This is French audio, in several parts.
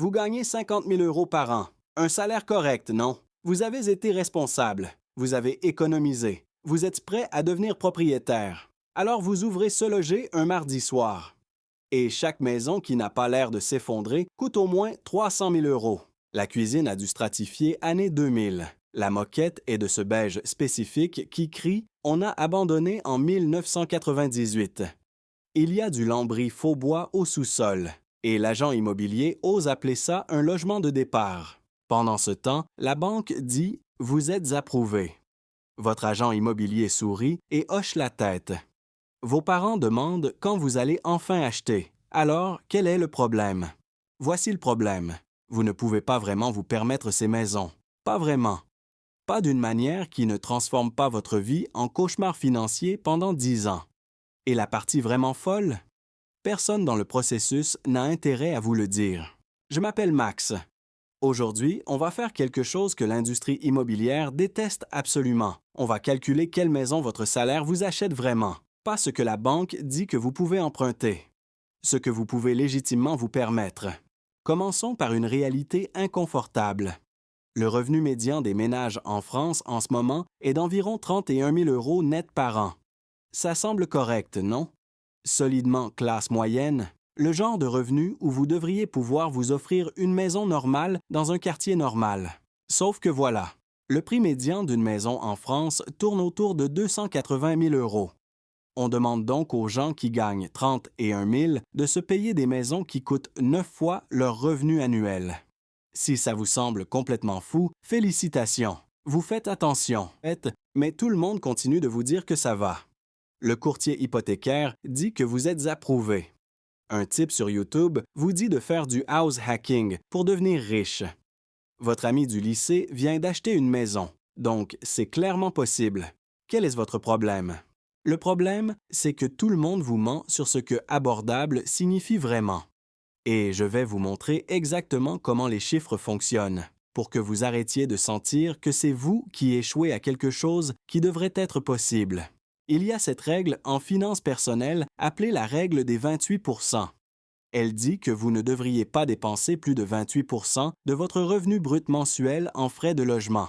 Vous gagnez 50 000 euros par an. Un salaire correct, non? Vous avez été responsable. Vous avez économisé. Vous êtes prêt à devenir propriétaire. Alors vous ouvrez Se Loger un mardi soir. Et chaque maison qui n'a pas l'air de s'effondrer coûte au moins 300 000 euros. La cuisine a dû stratifier année 2000. La moquette est de ce beige spécifique qui crie « On a abandonné en 1998 ». Il y a du lambris faux bois au sous-sol. Et l'agent immobilier ose appeler ça un logement de départ. Pendant ce temps, la banque dit « Vous êtes approuvé ». Votre agent immobilier sourit et hoche la tête. Vos parents demandent quand vous allez enfin acheter. Alors, quel est le problème? Voici le problème. Vous ne pouvez pas vraiment vous permettre ces maisons. Pas vraiment. Pas d'une manière qui ne transforme pas votre vie en cauchemar financier pendant 10 ans. Et la partie vraiment folle? Personne dans le processus n'a intérêt à vous le dire. Je m'appelle Max. Aujourd'hui, on va faire quelque chose que l'industrie immobilière déteste absolument. On va calculer quelle maison votre salaire vous achète vraiment, pas ce que la banque dit que vous pouvez emprunter, ce que vous pouvez légitimement vous permettre. Commençons par une réalité inconfortable. Le revenu médian des ménages en France en ce moment est d'environ 31 000 euros net par an. Ça semble correct, non? Solidement classe moyenne, le genre de revenu où vous devriez pouvoir vous offrir une maison normale dans un quartier normal. Sauf que voilà, le prix médian d'une maison en France tourne autour de 280 000 euros. On demande donc aux gens qui gagnent 31 000 de se payer des maisons qui coûtent 9 fois leur revenu annuel. Si ça vous semble complètement fou, félicitations. Vous faites attention, mais tout le monde continue de vous dire que ça va. Le courtier hypothécaire dit que vous êtes approuvé. Un type sur YouTube vous dit de faire du house hacking pour devenir riche. Votre ami du lycée vient d'acheter une maison, donc c'est clairement possible. Quel est votre problème? Le problème, c'est que tout le monde vous ment sur ce que abordable signifie vraiment. Et je vais vous montrer exactement comment les chiffres fonctionnent, pour que vous arrêtiez de sentir que c'est vous qui échouez à quelque chose qui devrait être possible. Il y a cette règle en finance personnelle appelée la règle des 28 %. Elle dit que vous ne devriez pas dépenser plus de 28 % de votre revenu brut mensuel en frais de logement.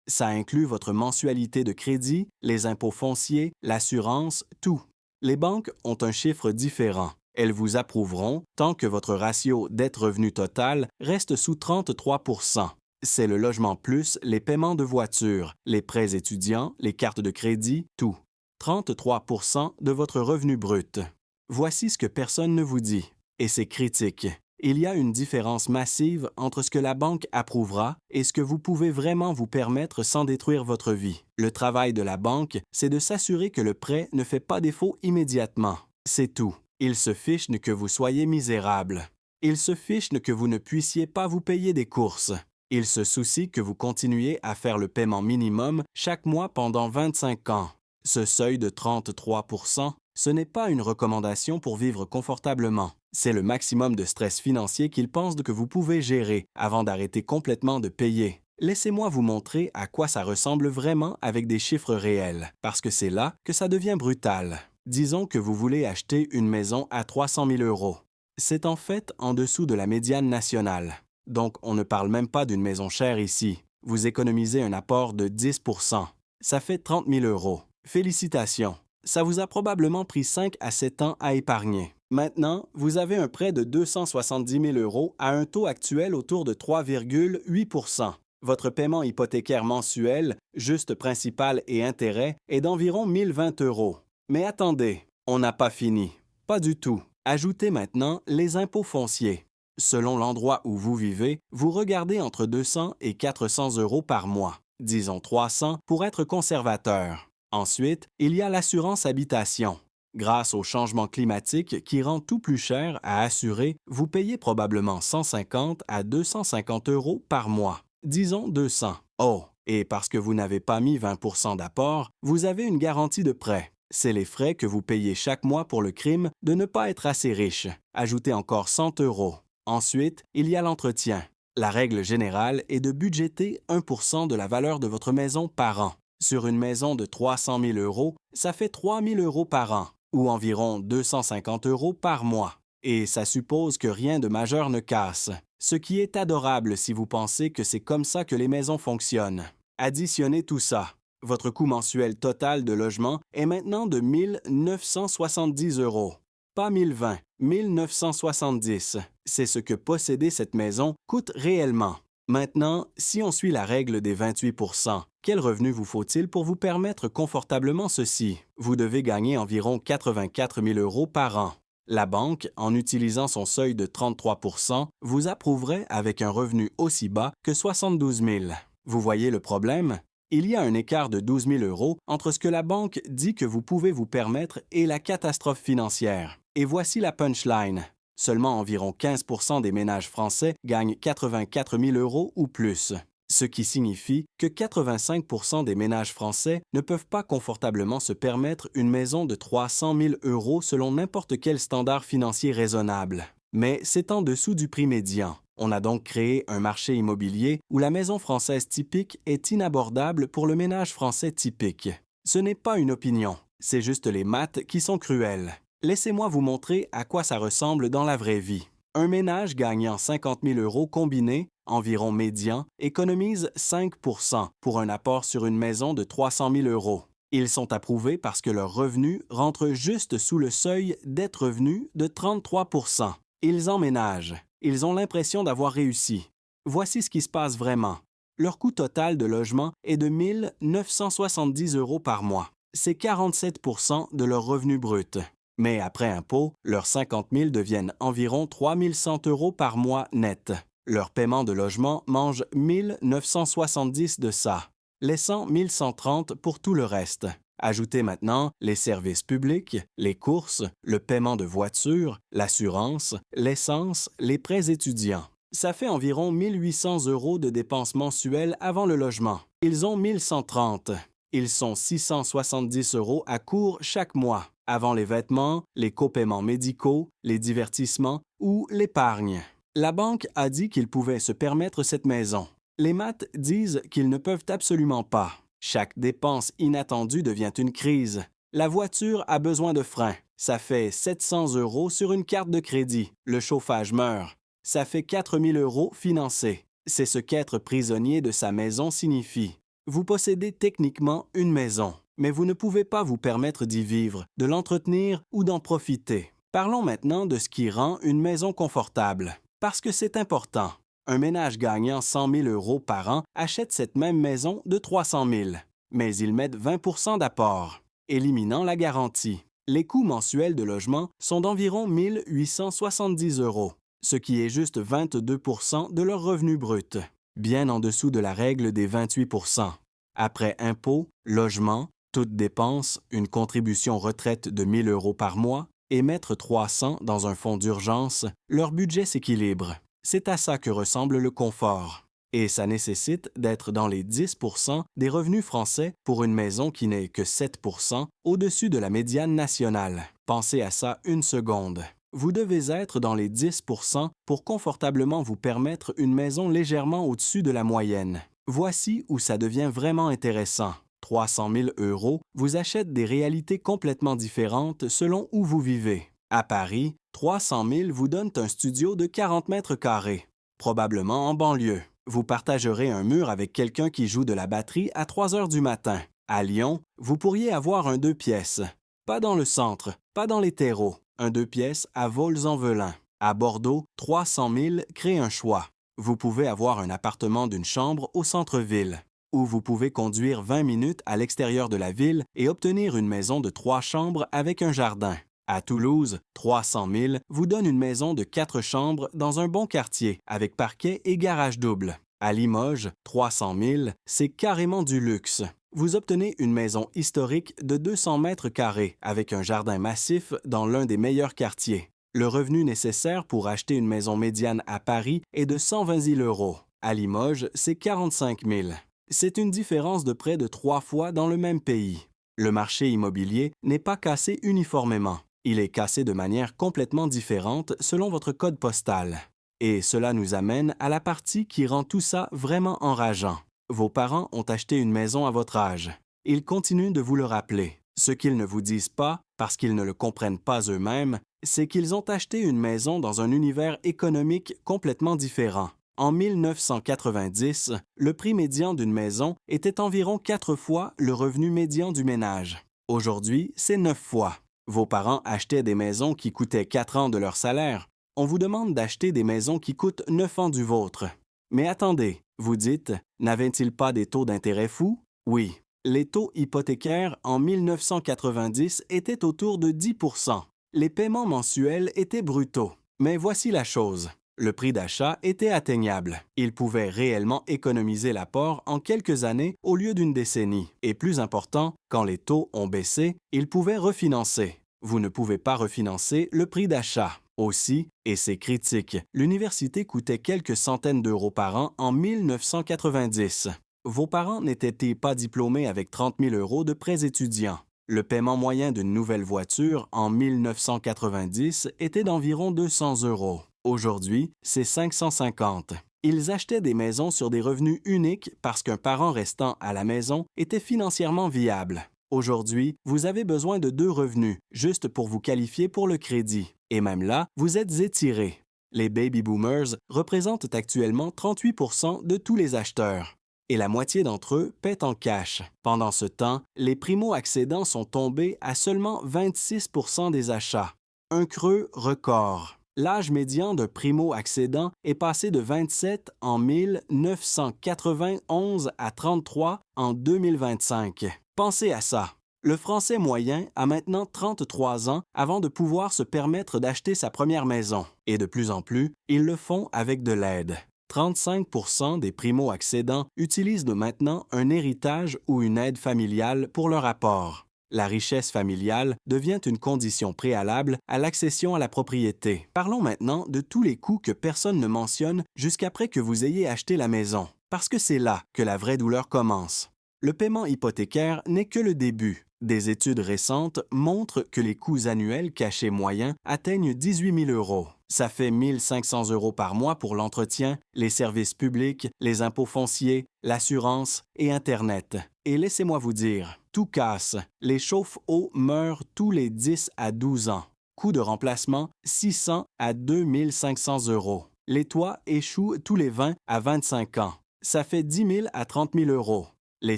Ça inclut votre mensualité de crédit, les impôts fonciers, l'assurance, tout. Les banques ont un chiffre différent. Elles vous approuveront tant que votre ratio dette-revenu total reste sous 33 %. C'est le logement plus les paiements de voiture, les prêts étudiants, les cartes de crédit, tout. 33 % de votre revenu brut. Voici ce que personne ne vous dit. Et c'est critique. Il y a une différence massive entre ce que la banque approuvera et ce que vous pouvez vraiment vous permettre sans détruire votre vie. Le travail de la banque, c'est de s'assurer que le prêt ne fait pas défaut immédiatement. C'est tout. Ils se fichent que vous soyez misérable. Ils se fichent que vous ne puissiez pas vous payer des courses. Ils se soucient que vous continuiez à faire le paiement minimum chaque mois pendant 25 ans. Ce seuil de 33 %, ce n'est pas une recommandation pour vivre confortablement. C'est le maximum de stress financier qu'ils pensent que vous pouvez gérer avant d'arrêter complètement de payer. Laissez-moi vous montrer à quoi ça ressemble vraiment avec des chiffres réels, parce que c'est là que ça devient brutal. Disons que vous voulez acheter une maison à 300 000 euros. C'est en fait en dessous de la médiane nationale. Donc, on ne parle même pas d'une maison chère ici. Vous économisez un apport de 10 %. Ça fait 30 000 euros. Félicitations. Ça vous a probablement pris 5 à 7 ans à épargner. Maintenant, vous avez un prêt de 270 000 euros à un taux actuel autour de 3,8 %. Votre paiement hypothécaire mensuel, juste principal et intérêt, est d'environ 1 020 euros. Mais attendez, on n'a pas fini. Pas du tout. Ajoutez maintenant les impôts fonciers. Selon l'endroit où vous vivez, vous regardez entre 200 et 400 euros par mois. Disons 300 pour être conservateur. Ensuite, il y a l'assurance habitation. Grâce au changement climatique qui rend tout plus cher à assurer, vous payez probablement 150 à 250 euros par mois. Disons 200. Oh, et parce que vous n'avez pas mis 20 % d'apport, vous avez une garantie de prêt. C'est les frais que vous payez chaque mois pour le crime de ne pas être assez riche. Ajoutez encore 100 euros. Ensuite, il y a l'entretien. La règle générale est de budgéter 1 % de la valeur de votre maison par an. Sur une maison de 300 000 euros, ça fait 3 000 euros par an, ou environ 250 euros par mois. Et ça suppose que rien de majeur ne casse, ce qui est adorable si vous pensez que c'est comme ça que les maisons fonctionnent. Additionnez tout ça. Votre coût mensuel total de logement est maintenant de 1 970 €. Pas 1020, 1970. C'est ce que posséder cette maison coûte réellement. Maintenant, si on suit la règle des 28 %, quel revenu vous faut-il pour vous permettre confortablement ceci? Vous devez gagner environ 84 000 € par an. La banque, en utilisant son seuil de 33 %, vous approuverait avec un revenu aussi bas que 72 000. Vous voyez le problème? Il y a un écart de 12 000 € entre ce que la banque dit que vous pouvez vous permettre et la catastrophe financière. Et voici la punchline. Seulement environ 15 % des ménages français gagnent 84 000 € ou plus, ce qui signifie que 85 % des ménages français ne peuvent pas confortablement se permettre une maison de 300 000 € selon n'importe quel standard financier raisonnable. Mais c'est en dessous du prix médian. On a donc créé un marché immobilier où la maison française typique est inabordable pour le ménage français typique. Ce n'est pas une opinion, c'est juste les maths qui sont cruelles. Laissez-moi vous montrer à quoi ça ressemble dans la vraie vie. Un ménage gagnant 50 000 € combiné, environ médian, économise 5 % pour un apport sur une maison de 300 000 €. Ils sont approuvés parce que leur revenu rentre juste sous le seuil dette revenu de 33 %. Ils emménagent. Ils ont l'impression d'avoir réussi. Voici ce qui se passe vraiment. Leur coût total de logement est de 1 970 € par mois. C'est 47 % de leur revenu brut. Mais après impôt, leurs 50 000 deviennent environ 3 100 € par mois net. Leur paiement de logement mange 1 970 de ça, laissant 1 130 pour tout le reste. Ajoutez maintenant les services publics, les courses, le paiement de voiture, l'assurance, l'essence, les prêts étudiants. Ça fait environ 1 800 € de dépenses mensuelles avant le logement. Ils ont 1 130. Ils sont 670 € à court chaque mois, avant les vêtements, les copaiements médicaux, les divertissements ou l'épargne. La banque a dit qu'ils pouvaient se permettre cette maison. Les maths disent qu'ils ne peuvent absolument pas. Chaque dépense inattendue devient une crise. La voiture a besoin de freins. Ça fait 700 € sur une carte de crédit. Le chauffage meurt. Ça fait 4 000 € financés. C'est ce qu'être prisonnier de sa maison signifie. Vous possédez techniquement une maison, mais vous ne pouvez pas vous permettre d'y vivre, de l'entretenir ou d'en profiter. Parlons maintenant de ce qui rend une maison confortable. Parce que c'est important. Un ménage gagnant 100 000 € par an achète cette même maison de 300 000, mais ils mettent 20 % d'apport, éliminant la garantie. Les coûts mensuels de logement sont d'environ 1 870 €, ce qui est juste 22 % de leur revenu brut, bien en dessous de la règle des 28 %. Après impôts, logement, toutes dépenses, une contribution retraite de 1 000 € par mois et mettre 300 dans un fonds d'urgence, leur budget s'équilibre. C'est à ça que ressemble le confort. Et ça nécessite d'être dans les 10 % des revenus français pour une maison qui n'est que 7 % au-dessus de la médiane nationale. Pensez à ça une seconde. Vous devez être dans les 10 % pour confortablement vous permettre une maison légèrement au-dessus de la moyenne. Voici où ça devient vraiment intéressant. 300 000 € vous achètent des réalités complètement différentes selon où vous vivez. À Paris, 300 000 vous donnent un studio de 40 mètres carrés, probablement en banlieue. Vous partagerez un mur avec quelqu'un qui joue de la batterie à 3 heures du matin. À Lyon, vous pourriez avoir un 2 pièces. Pas dans le centre, pas dans les terreaux. Un 2 pièces à Vaux-en-Velin. À Bordeaux, 300 000 crée un choix. Vous pouvez avoir un appartement d'une chambre au centre-ville, ou vous pouvez conduire 20 minutes à l'extérieur de la ville et obtenir une maison de 3 chambres avec un jardin. À Toulouse, 300 000 vous donne une maison de 4 chambres dans un bon quartier, avec parquet et garage double. À Limoges, 300 000, c'est carrément du luxe. Vous obtenez une maison historique de 200 mètres carrés, avec un jardin massif dans l'un des meilleurs quartiers. Le revenu nécessaire pour acheter une maison médiane à Paris est de 120 000 €. À Limoges, c'est 45 000. C'est une différence de près de 3 fois dans le même pays. Le marché immobilier n'est pas cassé uniformément. Il est cassé de manière complètement différente selon votre code postal. Et cela nous amène à la partie qui rend tout ça vraiment enrageant. Vos parents ont acheté une maison à votre âge. Ils continuent de vous le rappeler. Ce qu'ils ne vous disent pas, parce qu'ils ne le comprennent pas eux-mêmes, c'est qu'ils ont acheté une maison dans un univers économique complètement différent. En 1990, le prix médian d'une maison était environ 4 fois le revenu médian du ménage. Aujourd'hui, c'est 9 fois. Vos parents achetaient des maisons qui coûtaient 4 ans de leur salaire. On vous demande d'acheter des maisons qui coûtent 9 ans du vôtre. Mais attendez, vous dites, n'avaient-ils pas des taux d'intérêt fous? Oui. Les taux hypothécaires en 1990 étaient autour de 10 %. Les paiements mensuels étaient brutaux. Mais voici la chose. Le prix d'achat était atteignable. Ils pouvaient réellement économiser l'apport en quelques années au lieu d'une décennie. Et plus important, quand les taux ont baissé, ils pouvaient refinancer. Vous ne pouvez pas refinancer le prix d'achat. Aussi, et c'est critique, l'université coûtait quelques centaines d'euros par an en 1990. Vos parents n'étaient-ils pas diplômés avec 30 000 € de prêts étudiants? Le paiement moyen d'une nouvelle voiture en 1990 était d'environ 200 €. Aujourd'hui, c'est 550. Ils achetaient des maisons sur des revenus uniques parce qu'un parent restant à la maison était financièrement viable. Aujourd'hui, vous avez besoin de 2 revenus, juste pour vous qualifier pour le crédit. Et même là, vous êtes étiré. Les baby boomers représentent actuellement 38 % de tous les acheteurs. Et la moitié d'entre eux paient en cash. Pendant ce temps, les primo-accédants sont tombés à seulement 26 % des achats. Un creux record. L'âge médian d'un primo-accédant est passé de 27 en 1991 à 33 en 2025. Pensez à ça. Le Français moyen a maintenant 33 ans avant de pouvoir se permettre d'acheter sa première maison. Et de plus en plus, ils le font avec de l'aide. 35 % des primo-accédants utilisent maintenant un héritage ou une aide familiale pour leur apport. La richesse familiale devient une condition préalable à l'accession à la propriété. Parlons maintenant de tous les coûts que personne ne mentionne jusqu'après que vous ayez acheté la maison, parce que c'est là que la vraie douleur commence. Le paiement hypothécaire n'est que le début. Des études récentes montrent que les coûts annuels cachés moyens atteignent 18 000 €. Ça fait 1 500 € par mois pour l'entretien, les services publics, les impôts fonciers, l'assurance et Internet. Et laissez-moi vous dire, tout casse. Les chauffe-eau meurent tous les 10 à 12 ans. Coût de remplacement, 600 à 2 500 €. Les toits échouent tous les 20 à 25 ans. Ça fait 10 000 à 30 000 €. Les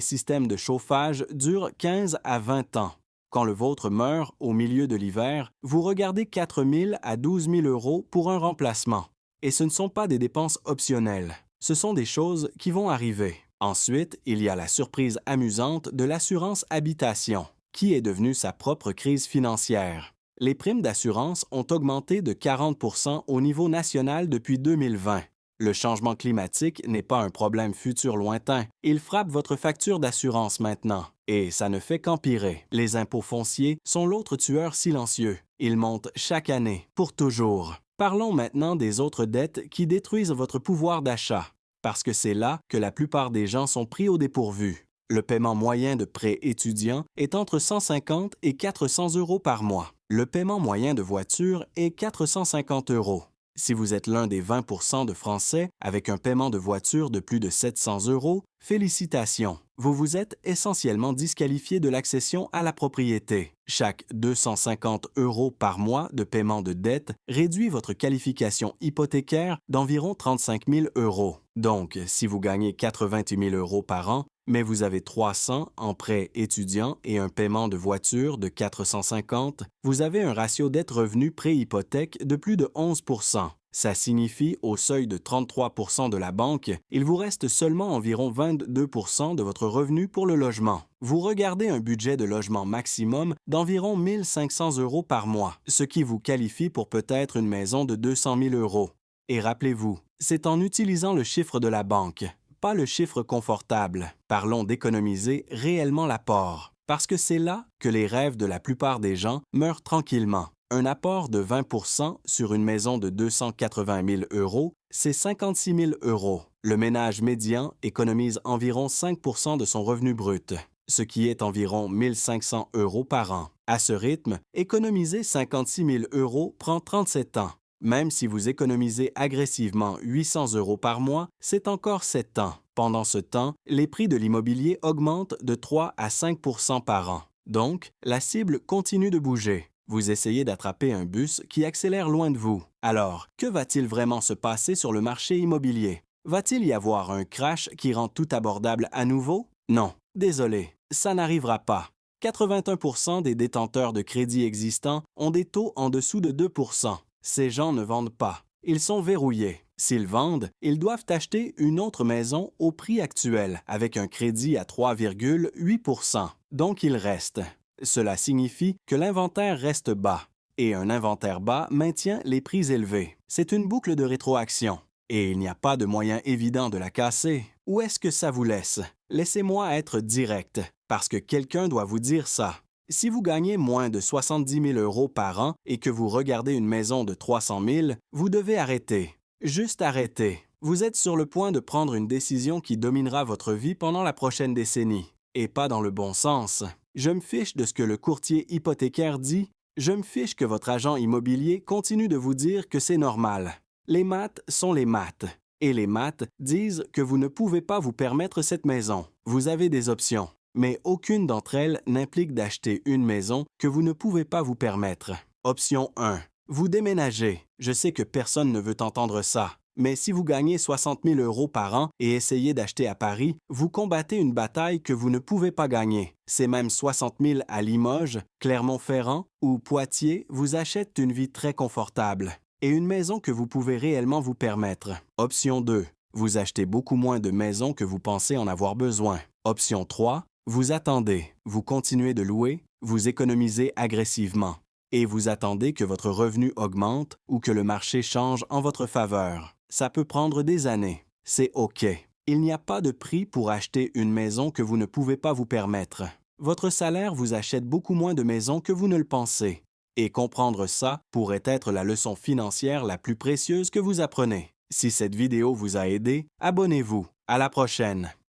systèmes de chauffage durent 15 à 20 ans. Quand le vôtre meurt au milieu de l'hiver, vous regardez 4 000 à 12 000 € pour un remplacement. Et ce ne sont pas des dépenses optionnelles. Ce sont des choses qui vont arriver. Ensuite, il y a la surprise amusante de l'assurance habitation, qui est devenue sa propre crise financière. Les primes d'assurance ont augmenté de 40 % au niveau national depuis 2020. Le changement climatique n'est pas un problème futur lointain. Il frappe votre facture d'assurance maintenant. Et ça ne fait qu'empirer. Les impôts fonciers sont l'autre tueur silencieux. Ils montent chaque année, pour toujours. Parlons maintenant des autres dettes qui détruisent votre pouvoir d'achat. Parce que c'est là que la plupart des gens sont pris au dépourvu. Le paiement moyen de prêt étudiant est entre 150 et 400 € par mois. Le paiement moyen de voiture est 450 €. Si vous êtes l'un des 20 % de Français avec un paiement de voiture de plus de 700 €, félicitations. Vous vous êtes essentiellement disqualifié de l'accession à la propriété. Chaque 250 € par mois de paiement de dette réduit votre qualification hypothécaire d'environ 35 000 €. Donc, si vous gagnez 88 000 € par an, mais vous avez 300 en prêt étudiant et un paiement de voiture de 450, vous avez un ratio dette-revenu pré-hypothèque de plus de 11 %. Ça signifie, au seuil de 33 % de la banque, il vous reste seulement environ 22 % de votre revenu pour le logement. Vous regardez un budget de logement maximum d'environ 1 500 € par mois, ce qui vous qualifie pour peut-être une maison de 200 000 €. Et rappelez-vous, c'est en utilisant le chiffre de la banque, pas le chiffre confortable. Parlons d'économiser réellement l'apport, parce que c'est là que les rêves de la plupart des gens meurent tranquillement. Un apport de 20 % sur une maison de 280 000 €, c'est 56 000 €. Le ménage médian économise environ 5 % de son revenu brut, ce qui est environ 1 500 € par an. À ce rythme, économiser 56 000 € prend 37 ans. Même si vous économisez agressivement 800 € par mois, c'est encore 7 ans. Pendant ce temps, les prix de l'immobilier augmentent de 3 à 5 % par an. Donc, la cible continue de bouger. Vous essayez d'attraper un bus qui accélère loin de vous. Alors, que va-t-il vraiment se passer sur le marché immobilier? Va-t-il y avoir un crash qui rend tout abordable à nouveau? Non, désolé, ça n'arrivera pas. 81% des détenteurs de crédits existants ont des taux en dessous de 2%. Ces gens ne vendent pas. Ils sont verrouillés. S'ils vendent, ils doivent acheter une autre maison au prix actuel avec un crédit à 3,8%. Donc il reste. Cela signifie que l'inventaire reste bas. Et un inventaire bas maintient les prix élevés. C'est une boucle de rétroaction. Et il n'y a pas de moyen évident de la casser. Où est-ce que ça vous laisse? Laissez-moi être direct, parce que quelqu'un doit vous dire ça. Si vous gagnez moins de 70 000 euros par an et que vous regardez une maison de 300 000, vous devez arrêter. Juste arrêter. Vous êtes sur le point de prendre une décision qui dominera votre vie pendant la prochaine décennie. Et pas dans le bon sens. Je me fiche de ce que le courtier hypothécaire dit. Je me fiche que votre agent immobilier continue de vous dire que c'est normal. Les maths sont les maths. Et les maths disent que vous ne pouvez pas vous permettre cette maison. Vous avez des options. Mais aucune d'entre elles n'implique d'acheter une maison que vous ne pouvez pas vous permettre. Option 1. Vous déménagez. Je sais que personne ne veut entendre ça. Mais si vous gagnez 60 000 euros par an et essayez d'acheter à Paris, vous combattez une bataille que vous ne pouvez pas gagner. Ces mêmes 60 000 à Limoges, Clermont-Ferrand ou Poitiers vous achètent une vie très confortable et une maison que vous pouvez réellement vous permettre. Option 2. Vous achetez beaucoup moins de maisons que vous pensez en avoir besoin. Option 3. Vous attendez, vous continuez de louer, vous économisez agressivement et vous attendez que votre revenu augmente ou que le marché change en votre faveur. Ça peut prendre des années. C'est OK. Il n'y a pas de prix pour acheter une maison que vous ne pouvez pas vous permettre. Votre salaire vous achète beaucoup moins de maisons que vous ne le pensez. Et comprendre ça pourrait être la leçon financière la plus précieuse que vous apprenez. Si cette vidéo vous a aidé, abonnez-vous. À la prochaine!